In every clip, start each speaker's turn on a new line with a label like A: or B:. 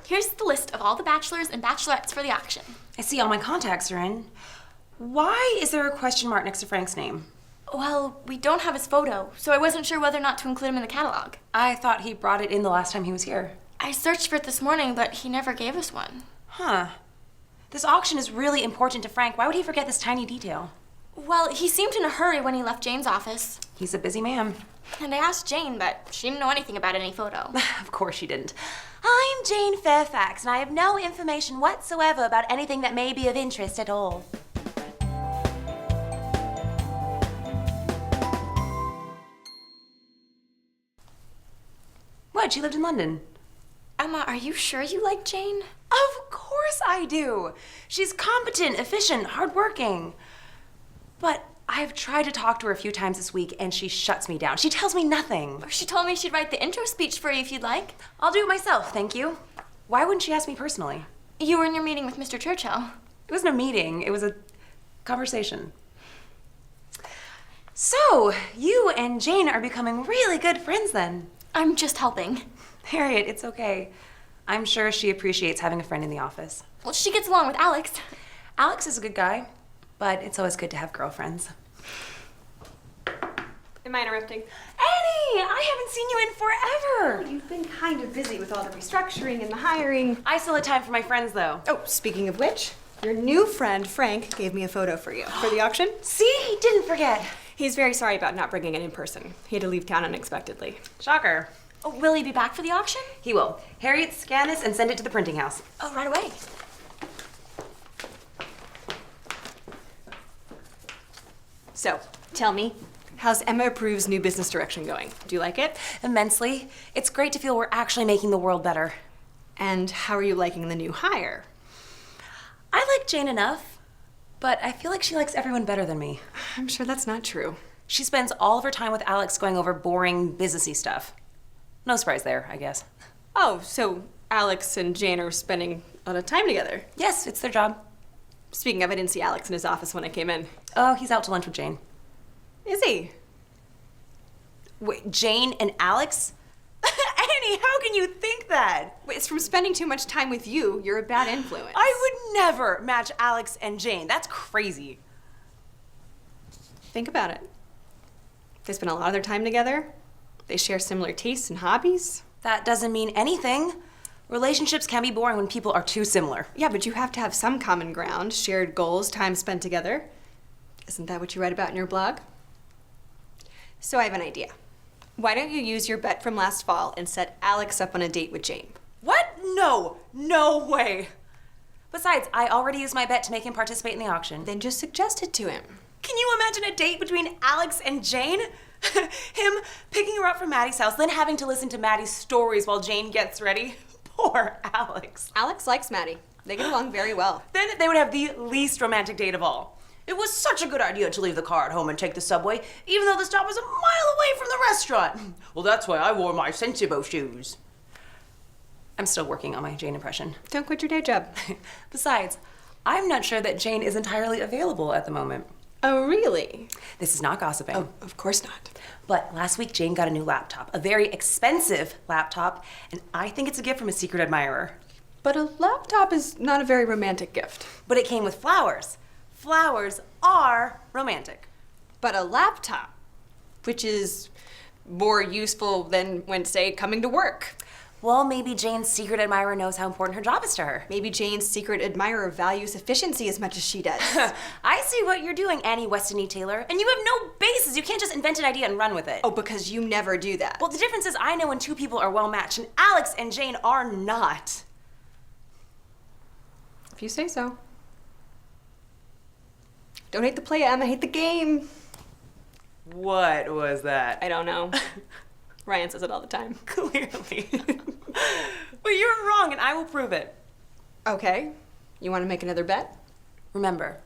A: Here's the list of all the bachelors and bachelorettes for the auction.
B: I see all my contacts are in. Why is there a question mark next to Frank's name?
A: Well, we don't have his photo, so I wasn't sure whether or not to include him in the catalog.
B: I thought he brought it in the last time he was here.
A: I searched for it this morning, but he never gave us one.
B: Huh. This auction is really important to Frank. Why would he forget this tiny detail?
A: Well, he seemed in a hurry when he left Jane's office.
B: He's a busy man.
A: And I asked Jane, but she didn't know anything about any photo.
B: Of course she didn't. I'm Jane Fairfax, and I have no information whatsoever about anything that may be of interest at all. What? She lived in London.
A: Emma, are you sure you like Jane?
B: Of course I do. She's competent, efficient, hardworking. But I've tried to talk to her a few times this week, and she shuts me down. She tells me nothing.
A: She told me she'd write the intro speech for you if you'd like.
B: I'll do it myself, thank you. Why wouldn't she ask me personally?
A: You were in your meeting with Mr. Churchill.
B: It wasn't a meeting. It was a conversation. So, you and Jane are becoming really good friends then.
A: I'm just helping.
B: Harriet, it's okay. I'm sure she appreciates having a friend in the office.
A: Well, she gets along with Alex.
B: Alex is a good guy, but it's always good to have girlfriends.
C: Am I interrupting?
B: Annie, I haven't seen you in forever.
C: You've been kind of busy with all the restructuring and the hiring.
B: I still have time for my friends, though.
C: Oh, speaking of which, your new friend, Frank, gave me a photo for you. For the auction?
B: See, he didn't forget.
C: He's very sorry about not bringing it in person. He had to leave town unexpectedly.
B: Shocker.
A: Oh, will he be back for the auction?
B: He will. Harriet, scan this and send it to the printing house.
A: Oh, right away.
C: So, tell me, how's Emma Approve's new business direction going? Do you like it?
B: Immensely. It's great to feel we're actually making the world better.
C: And how are you liking the new hire?
B: I like Jane enough, but I feel like she likes everyone better than me.
C: I'm sure that's not true.
B: She spends all of her time with Alex going over boring, businessy stuff. No surprise there, I guess.
C: Oh, so Alex and Jane are spending a lot of time together.
B: Yes, it's their job.
C: Speaking of, I didn't see Alex in his office when I came in.
B: Oh, he's out to lunch with Jane.
C: Is he?
B: Wait, Jane and Alex? Annie, how can you think that?
C: It's from spending too much time with you. You're a bad influence.
B: I would never match Alex and Jane. That's crazy.
C: Think about it. They spend a lot of their time together. They share similar tastes and hobbies.
B: That doesn't mean anything. Relationships can be boring when people are too similar.
C: Yeah, but you have to have some common ground, shared goals, time spent together. Isn't that what you write about in your blog? So I have an idea. Why don't you use your bet from last fall and set Alex up on a date with Jane?
B: What? No. No way. Besides, I already used my bet to make him participate in the auction.
C: Then just suggest it to him.
B: Can you imagine a date between Alex and Jane? Him picking her up from Maddie's house, then having to listen to Maddie's stories while Jane gets ready? Poor Alex.
C: Alex likes Maddie. They get along very well.
B: Then they would have the least romantic date of all. It was such a good idea to leave the car at home and take the subway, even though the stop was a mile away from the restaurant. Well, that's why I wore my Sensibo shoes. I'm still working on my Jane impression.
C: Don't quit your day job.
B: Besides, I'm not sure that Jane is entirely available at the moment.
C: Oh, really?
B: This is not gossiping.
C: Oh, of course not.
B: But last week, Jane got a new laptop, a very expensive laptop, and I think it's a gift from a secret admirer.
C: But a laptop is not a very romantic gift.
B: But it came with flowers. Flowers are romantic.
C: But a laptop, which is more useful than when, say, coming to work.
B: Well, maybe Jane's secret admirer knows how important her job is to her.
C: Maybe Jane's secret admirer values efficiency as much as she does.
B: I see what you're doing, Annie Weston E. Taylor, and you have no basis. You can't just invent an idea and run with it.
C: Oh, because you never do that.
B: Well, the difference is I know when two people are well matched, and Alex and Jane are not.
C: If you say so. Don't hate the play, Emma, hate the game.
B: What was that?
C: I don't know. Ryan says it all the time.
B: Clearly. But you're wrong, and I will prove it.
C: Okay. You want to make another bet?
B: Remember,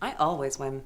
B: I always win.